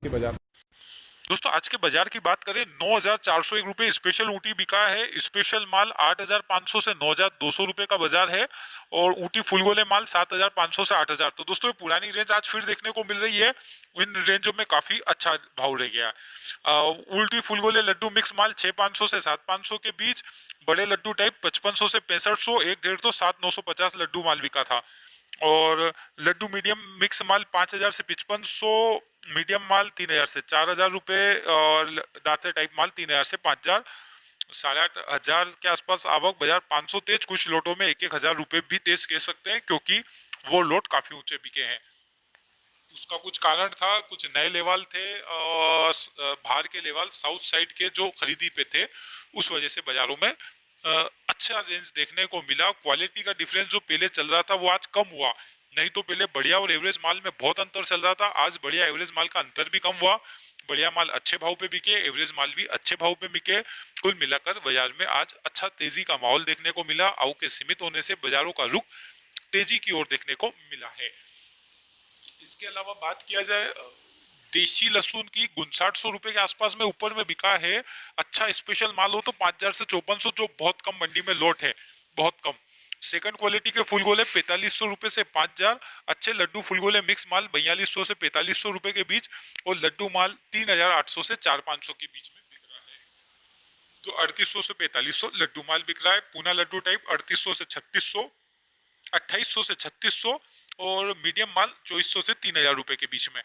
के बाजार। दोस्तों आज के बाजार की बात करें 9,401 रुपये स्पेशल ऊँटी बिका है। स्पेशल माल 8,500 से 9,200 रुपये का बाजार है और ऊँटी फुलगोले माल 7,500 से 8,000। तो दोस्तों ये पुरानी रेंज आज फिर देखने को मिल रही है। इन रेंजों में काफी अच्छा भाव रह गया है। ऊँटी फुलगोले लड्डू मिक्स माल 6,500 से 7,500 के बीच। बड़े लड्डू टाइप 5,500 से 6,500, एक डेढ़ तो 7,950 लड्डू माल बिका था। और लड्डू मीडियम मिक्स माल 5,000 से 5,500, मीडियम माल 3,000 से 4,000 रुपये और दाते टाइप माल 3,000 से 5,000। 8,500 के आसपास आवक बाजार 500 तेज, कुछ लोटों में 1,000 रुपये भी तेज कह सकते हैं क्योंकि वो लोट काफी ऊंचे बिके हैं। उसका कुछ कारण था, कुछ नए लेवल थे और बाहर के लेवल साउथ साइड के जो खरीदी पे थे, उस वजह से बाजारों में अच्छा रेंज देखने को मिला। क्वालिटी का डिफरेंस जो पहले चल रहा था वो आज कम हुआ। नहीं तो पहले बढ़िया और एवरेज माल में बहुत अंतर चल रहा था, आज बढ़िया एवरेज माल का अंतर भी कम हुआ। बढ़िया माल अच्छे भाव पे बिके, एवरेज माल भी अच्छे भाव पे बिके। कुल मिलाकर बाजार में आज अच्छा तेजी का माहौल देखने को मिला। आओ के सीमित होने से बाजारों का रुख तेजी की ओर देखने को मिला है। इसके अलावा बात किया जाए देशी लहसुन की, 5,900 रुपए के आसपास में ऊपर में बिका है। अच्छा स्पेशल माल हो तो 5,000 से 5,400, जो बहुत कम मंडी में लोट है, बहुत कम। सेकंड क्वालिटी के फुलगोले 4,500 रुपए से 5,000। अच्छे लड्डू फुलगोले मिक्स माल 4,200 से 4,500 रुपए के बीच और लड्डू माल 3,800 से 4,500 के बीच में बिक रहा है। तो 3,800 से 4,500 लड्डू माल बिक रहा है। पूना लड्डू टाइप 3,800 से 3,600, 2,800 से 3,600 और मीडियम माल 2,400 से 3,000 रुपए के बीच में।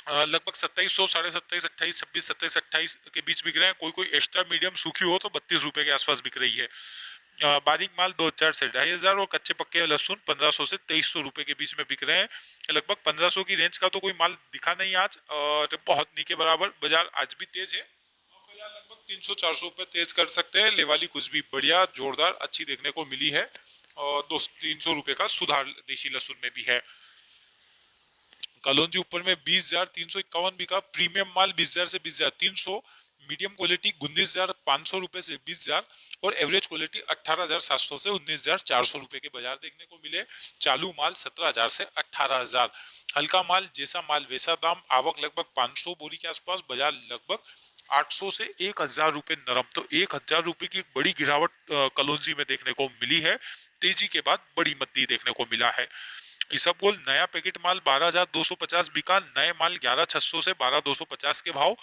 लगभग 2,700, 27,500, 28, 26, 27, 28 के बीच बिक रहे हैं। कोई कोई एक्स्ट्रा मीडियम सूखी हो तो 32 रुपए के आसपास बिक रही है। बारीक माल 2,000 से 2,500 और कच्चे पक्के लहसुन 1,500 से 2,300 रुपए के बीच में बिक रहे हैं। लगभग 1,500 की रेंज का तो कोई माल दिखा नहीं आज, और बहुत नीचे बराबर बाजार आज भी तेज है। बाजार लगभग 300-400 रुपए तेज कर सकते हैं। लेवाली कुछ भी बढ़िया जोरदार अच्छी देखने को मिली है और 200-300 रुपए का सुधार देशी लहसुन में भी है। कलौंजी ऊपर में 20,351 बिका। प्रीमियम माल 20,000 से 20,300, मीडियम क्वालिटी 19,500 रुपए से 20,000 और एवरेज क्वालिटी 18,700 से 19,400 रुपए के बाजार देखने को मिले। चालू माल 17,000 से 18,000। हल्का माल जैसा माल वैसा दाम। आवक लगभग 500 बोरी के आसपास। बाजार लगभग 800 से 1,000 रुपए नरम। तो 1,000 रुपए की एक बड़ी गिरावट कलौंजी में देखने को मिली है। तेजी के बाद बड़ी मद्दी देखने को मिला है। इसबगोल नया पैकेट माल 12,250 बिका। नए माल 11,600 से 12,250 के भाव।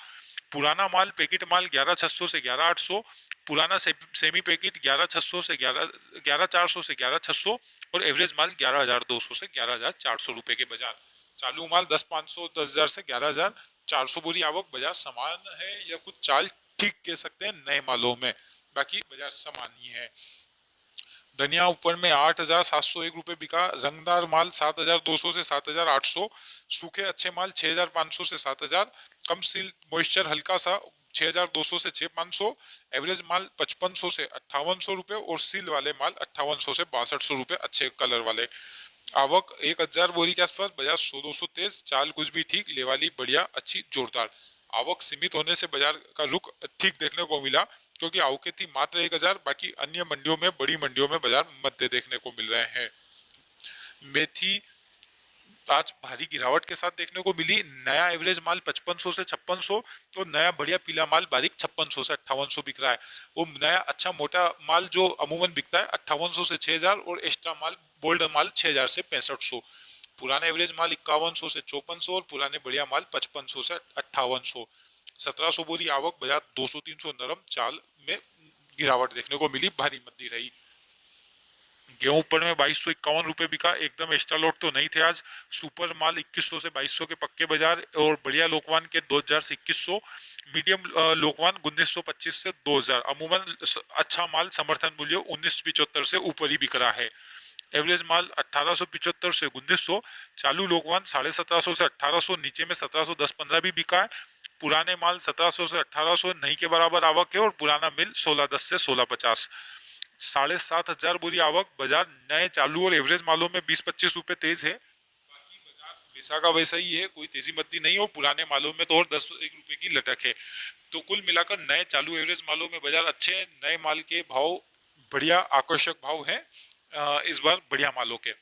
पुराना माल पैकेट माल 11,600 से 11,800। पुराना सेमी पैकेट 11,600 से 11,400 से 11,600 और एवरेज माल 11,200 से 11,400 रुपए के बाजार। चालू माल 10,500, 10,000 से 11,400 बोरी आवक। बाजार समान है या कुछ चाल ठीक कह सकते हैं नए मालों में, बाकी बाजार समान ही है। धनिया ऊपर में 8,701 रुपये बिका। रंगदार माल 7,200 से 7,800। सूखे अच्छे माल 6,500 से 7,000। कम सील मॉइस्चर हल्का सा 6,200 से 6,500। एवरेज माल 5,500 से 5,800 रुपये और सील वाले माल 5,800 से 6,200 रुपये अच्छे कलर वाले। आवक 1,000 बोरी के आसपास। बाजार 100-200 तेज। चाल कुछ भी ठीक, लेवाली बढ़िया अच्छी जोरदार। आवक सीमित होने से बाजार का रुख ठीक देखने को मिला क्योंकि आवकें थी मात्र 1,000। बाकी अन्य मंडियों में, बड़ी मंडियों में बाजार मध्य देखने को मिल रहे हैं। मेथी आज भारी गिरावट के साथ देखने को मिली। नया एवरेज माल 5,500 से 5,600 और नया बढ़िया पीला माल बारीक 5,600 से 5,800 बिक रहा है। वो नया अच्छा मोटा माल जो अमूमन बिकता है 5,800 से 6,000 और एक्स्ट्रा माल बोल्ड माल 6,000 से 6,500। पुराने एवरेज माल 5,100 से 5,400 और पुराने बढ़िया माल 5,500 से 5,800। 1,700 बोरी आवक। बाजार 200-300 नरम चाल में गिरावट देखने को मिली, भारी मंदी रही। गेहूं ऊपर में 2,251 रुपये बिका। एकदम एक्स्ट्रा लोड तो नहीं थे आज। सुपर माल 2,100 से 2,200 के पक्के बाजार और बढ़िया लोकवान के 2,000 से 2,100। मीडियम लोकवान 1,925 से 2,000। अमूमन अच्छा माल समर्थन मूल्य 1,975 से ऊपर ही बिक रहा है। एवरेज माल 1,875 से 1,900। चालू लोकवान 1750 से 1,800, नीचे में 1,710-15 भी बिका है। पुराने माल 1,700 से 1,800 नहीं के बराबर आवक है और पुराना मिल 1,610 से 1,650। 7,500 बोरी आवक। बाजार नए चालू और एवरेज मालों में 20-25 रुपए तेज है। बाकी बाजार वैसा का वैसा ही है, कोई तेजी मद्दी नहीं हो। पुराने मालों में तो और 10-1 रुपए की लटक है। तो कुल मिलाकर नए चालू एवरेज मालों में बाजार अच्छे हैं। नए माल के भाव बढ़िया आकर्षक भाव है इस बार बढ़िया मालों के।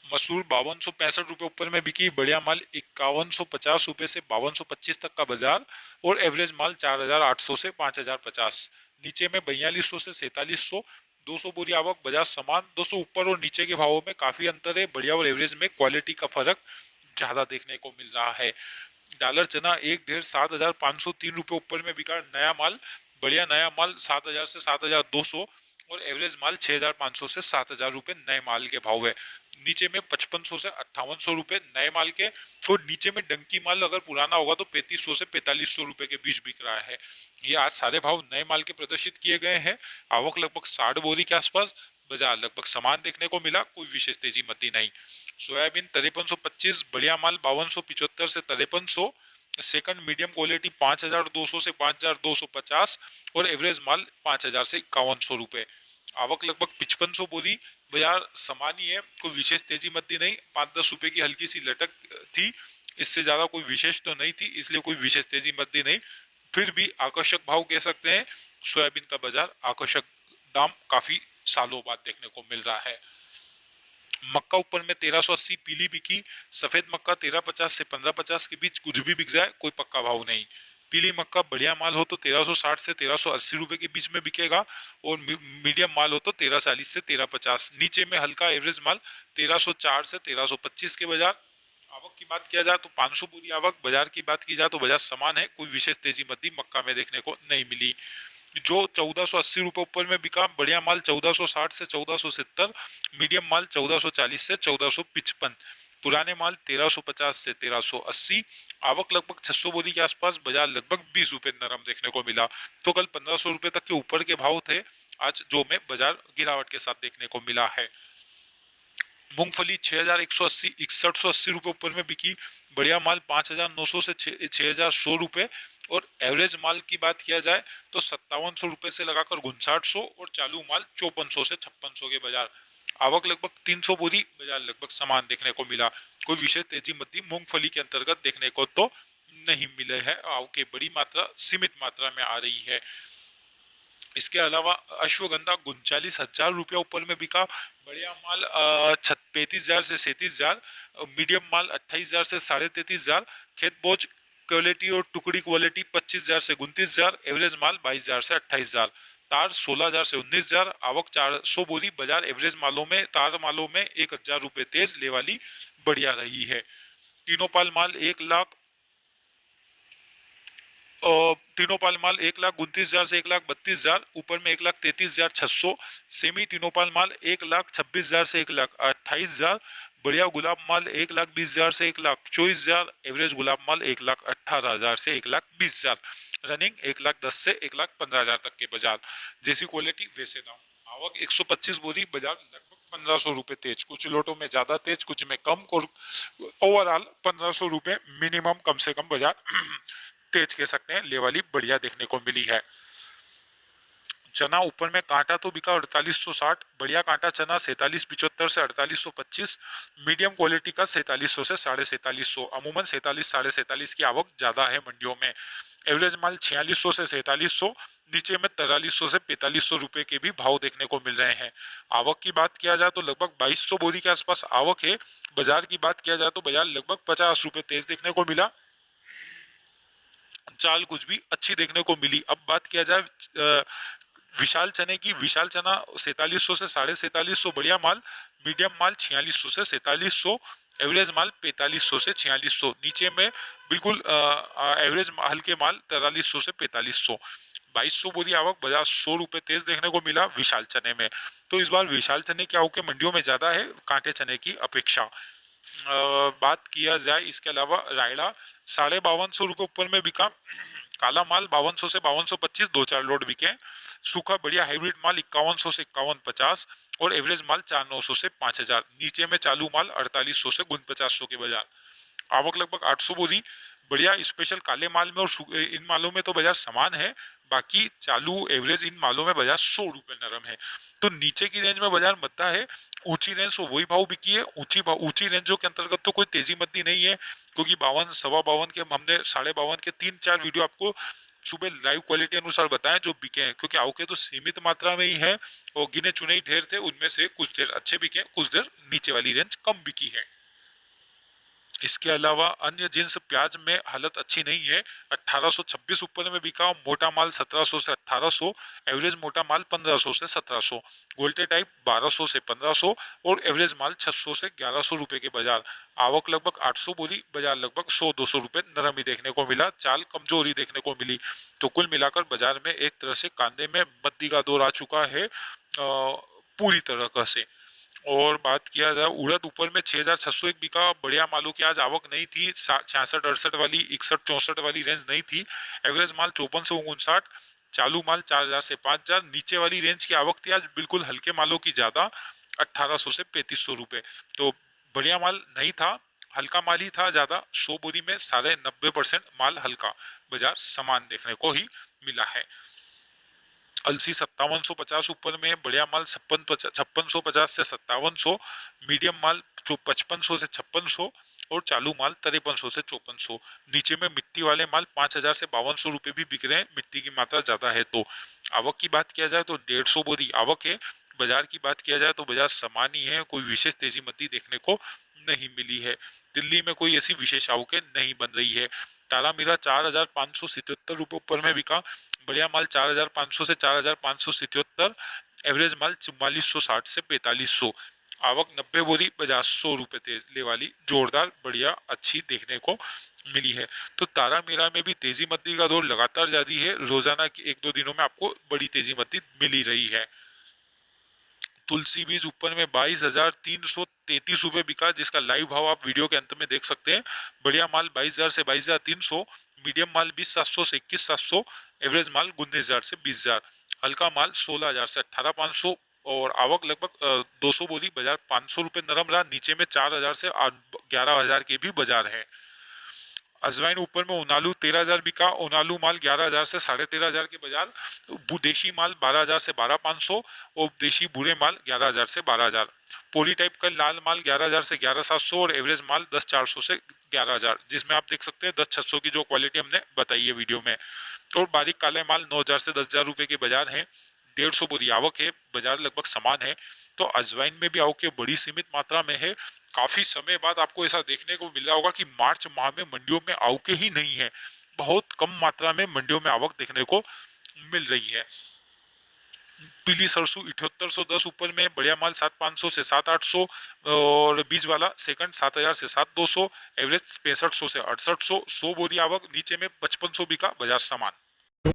मसूर 5265 रुपये ऊपर में बिकी। बढ़िया माल 5150 रुपये से 5225 तक का बाजार, और एवरेज माल 4800 से 5050। नीचे में 4200 से 4700। 200 बोरी आवक, बाजार समान। दोस्तों ऊपर और नीचे के भावों में काफी अंतर है। बढ़िया और एवरेज में क्वालिटी का फर्क ज्यादा देखने को मिल रहा है। डॉलर चना 1,75,503 रुपये ऊपर में बिका। नया माल, बढ़िया नया माल 7000 से 7200, और एवरेज माल 6500 से 7000 रुपये नए माल के भाव है। नीचे में 5500 से 5800 रुपये नए माल के, और नीचे में डंकी माल अगर पुराना होगा तो 3500 से 4500 रुपये के बीच बिक रहा है। ये आज सारे भाव नए माल के प्रदर्शित किए गए हैं। आवक लगभग 60 बोरी के आसपास, बाजार लगभग समान देखने को मिला, कोई विशेष तेजी मती नहीं। सोयाबीन 5325, बढ़िया माल 5275 से 5300, सेकंड मीडियम क्वालिटी 5200 से 5250, और एवरेज माल 5000 से 5100 रुपये। आवक लगभग 5500 बोरी, बाजार समान ही है, कोई विशेष तेजी मती नहीं। 5-10 रुपए की हल्की सी लटक थी, इससे ज्यादा कोई विशेष तो नहीं थी, इसलिए कोई विशेष तेजी मती नहीं। फिर भी आकर्षक भाव कह सकते हैं। सोयाबीन का बाजार आकर्षक दाम काफी सालों बाद देखने को मिल रहा है। मक्का ऊपर में 1380 पीली बिकी। सफेद मक्का 1350 से 1550 के बीच कुछ भी बिक जाए, कोई पक्का भाव नहीं। पीली मक्का बढ़िया माल हो तो 1360 से 1380 रुपए के बीच में बिकेगा, और मीडियम माल हो तो 1340 से 1350। नीचे में हल्का एवरेज माल 1304 से 1325 के बाजार। आवक की बात किया जाए तो 500 बोरी आवक। बाजार की बात की जाए तो बाजार समान है, कोई विशेष तेजी मद्दी मक्का में देखने को नहीं मिली। जो 1480 रुपये ऊपर में बिका। बढ़िया माल 1460 से 1470, मीडियम माल 1440 से 1455, पुराने माल 1350 से 1380। आवक लगभग 600 बोरी के आसपास, बाजार लगभग 20 रुपए नरम देखने को मिला। तो कल 1500 रुपए तक के ऊपर के भाव थे, आज जो में बाजार गिरावट के साथ देखने को मिला है। मूंगफली 6180 6180 रुपये ऊपर में बिकी। बढ़िया माल 5900 से 6100 रुपये, और एवरेज माल की बात किया जाए तो 5700 रुपये से लगाकर 5900, और चालू माल 5400 से 5600 के बाजार। आवक लगभग 300 बोरी, बाजार लगभग समान देखने को मिला, कोई विशेष तेजी मती मूंगफली के अंतर्गत देखने को तो नहीं मिले है। आवक की बड़ी मात्रा सीमित मात्रा में आ रही है। इसके अलावा अश्वगंधा 39,000 रुपया ऊपर में बिका। बढ़िया माल 35,000 से 37,000, मीडियम माल 28,000 से 33,500, खेत बोझ क्वालिटी और टुकड़ी क्वालिटी 25,000 से 29,000, एवरेज माल 22,000 से 28,000, तार 16,000 से 19,000। आवक 400 बोरी। बाजार एवरेज मालों में, तार मालों में 1,000 रुपये तेज, ले वाली बढ़िया रही है। तीनों पाल माल 1 लाख, तीनों पाल माल 1,29,000 से 1,32,000, ऊपर में 1,33,600। सेमी तीनों पाल माल 1,26,000 से 1,28,000, बढ़िया गुलाब माल 1,20,000 से 1,24,000, एवरेज गुलाब माल 1,18,000 से 1,20,000, रनिंग 1,10,000 से 1,15,000 तक के बाजार। जैसी क्वालिटी वैसे दाम। आवक 125 बोरी, बाजार लगभग 1500 रुपये तेज, कुछ लोटों में ज्यादा तेज, कुछ में कम, और ओवरऑल 1500 रुपये मिनिमम कम से कम बाजार तेज कह सकते हैं, ले वाली बढ़िया देखने को मिली है। चना ऊपर में कांटा तो बिका 4860, बढ़िया कांटा चना 4775 से 4825, मीडियम क्वालिटी का 4700 से 4750। अमूमन 47 47.5 की आवक ज्यादा है मंडियों में। एवरेज माल 4600 से 4700, नीचे में 4300 से 4500 रुपए के भी भाव देखने को मिल रहे हैं। आवक की बात किया जाए तो लगभग 2200 बोरी के आसपास आवक है। बाजार की बात किया जाए तो बाजार लगभग 50 रुपए तेज देखने को मिला, चाल कुछ भी अच्छी देखने को मिली। अब बात किया जाए विशाल चने की। विशाल चना 4700 से 4750, बढ़िया माल। मीडियम माल 4600 से 4700, एवरेज माल 4500 से 4600, नीचे में बिल्कुल एवरेज हल्के माल 4300 से 4500। 2200 बोरी आवक, बाजार 100 रुपए तेज देखने को मिला विशाल चने में। तो इस बार विशाल चने की आवक मंडियों में ज्यादा है कांटे चने की अपेक्षा। बात किया जाए इसके अलावा रायड़ा 5250 रुपये ऊपर में बिका। काला माल 5200 से 5225, 2-4 लोड बिके। सूखा बढ़िया हाइब्रिड माल 5100 से 5150, और एवरेज माल 4900 से 5000, नीचे में चालू माल 4800 से 4900 के बाजार। आवक लगभग 800 बोरी, बढ़िया स्पेशल काले माल में और इन मालों में तो बाजार समान है, बाकी चालू एवरेज इन मालों में बाजार 100 रुपए नरम है। तो नीचे की रेंज में बाजार मद्दा है, ऊंची रेंज तो वही भाव बिकी है। ऊंची रेंजों के अंतर्गत तो कोई तेजी मद्दी नहीं है, क्योंकि 52 52 के हमने 52.5 के 3-4 वीडियो आपको सुबह लाइव क्वालिटी अनुसार बताएं जो बिके हैं, क्योंकि आवके तो सीमित मात्रा में ही है और गिने चुने ही ढेर थे, उनमें से कुछ देर अच्छे बिके, कुछ देर नीचे वाली रेंज कम बिकी है। इसके अलावा अन्य जिन्स प्याज में हालत अच्छी नहीं है। 1826 ऊपर में बिका, मोटा माल 1700 से 1800, एवरेज मोटा माल 1500 से 1700, गोल्टे टाइप 1200 से 1500 और एवरेज माल 600 से 1100 रुपए के बाजार। आवक लगभग 800 बोली, बाजार लगभग 100-200 रुपए नरम ही देखने को मिला, चाल कमजोरी देखने को मिली। तो कुल मिलाकर बाजार में एक तरह से कांधे में मद्दी का दौर आ चुका है पूरी तरह से। और बात किया जाए उड़द ऊपर में 6601 बिका, बढ़िया मालों की आज आवक नहीं थी, 66-68 वाली 61-64 वाली रेंज नहीं थी। एवरेज माल 54 से 59, चालू माल 4000 से 5000, नीचे वाली रेंज की आवक थी आज बिल्कुल हल्के मालों की ज्यादा, 1800 से 3500 रुपए। तो बढ़िया माल नहीं था, हल्का माल ही था ज्यादा। 100 बोरी में साढ़े 90% माल हल्का, बाजार समान देखने को ही मिला है। अलसी 5750 ऊपर में, बढ़िया माल 5650 से 5700, मीडियम माल जो 5500 से 5600 और चालू माल 5300 से 5400। नीचे में मिट्टी वाले माल 5000 से 5200 रुपए भी बिक रहे हैं, मिट्टी की मात्रा ज्यादा है। तो आवक की बात किया जाए तो 150 बोरी आवक है। बाजार की बात किया जाए तो बाजार समान ही है, कोई विशेष तेजी मद्दी देखने को नहीं मिली है। दिल्ली में कोई ऐसी विशेष आवकें नहीं बन रही है। तारा मीरा 4577 रुपये ऊपर में बिका, बढ़िया माल 4500 से 4577, एवरेज माल 4460 से 4500, आवक 90 बोरी, बाजार 100 रुपए तेले वाली जोरदार बढ़िया अच्छी देखने को मिली है। तो तारा मीरा में भी तेजी मद्दी का दौर लगातार जारी है, रोजाना की 1-2 दिनों में आपको बड़ी तेजी मद्दी मिल ही रही है। तुलसी बीज ऊपर में 22,333 रुपए बिका, जिसका लाइव भाव आप वीडियो के अंत में देख सकते हैं। बढ़िया माल 22,000 से 22,300, मीडियम माल 20,700 से 21,700, एवरेज माल 19,000 से 20,000, हल्का माल 16,000 से 18,500 और आवक लगभग 200 बोली, बाजार 500 रुपए नरम रहा। नीचे में 4,000 से 11,000 के भी बाजार है। अजवाइन ऊपर में उनालू 13,000 बिका, उनालू माल 11,000 से 13,500 के बाजार। देशी माल 12,000 से 12,500 और देशी भूरे माल 11,000 से 12,000। पोली टाइप का लाल माल 11,000 से 11,700 और एवरेज माल 10,400 से 11,000, जिसमें आप देख सकते हैं 10,600 की जो क्वालिटी हमने बताई है वीडियो में। और बारीक काले माल 9,000 से 10,000 रुपए के बाजार है। 150 बोरी आवक है, बाजार लगभग समान है। तो अजवाइन में भी आवक बड़ी सीमित मात्रा में है। काफी समय बाद आपको ऐसा देखने को मिला होगा कि मार्च माह में मंडियों में आवकें ही नहीं है, बहुत कम मात्रा में मंडियों में आवक देखने को मिल रही है। पीली सरसों 7810 ऊपर में, बढ़िया माल 7,500 से 7,800 और बीज वाला सेकंड 7,000 से 7,200, एवरेज 6500 से 6800, 100 बोरी आवक, नीचे में 5500 बिका, बाजार समान।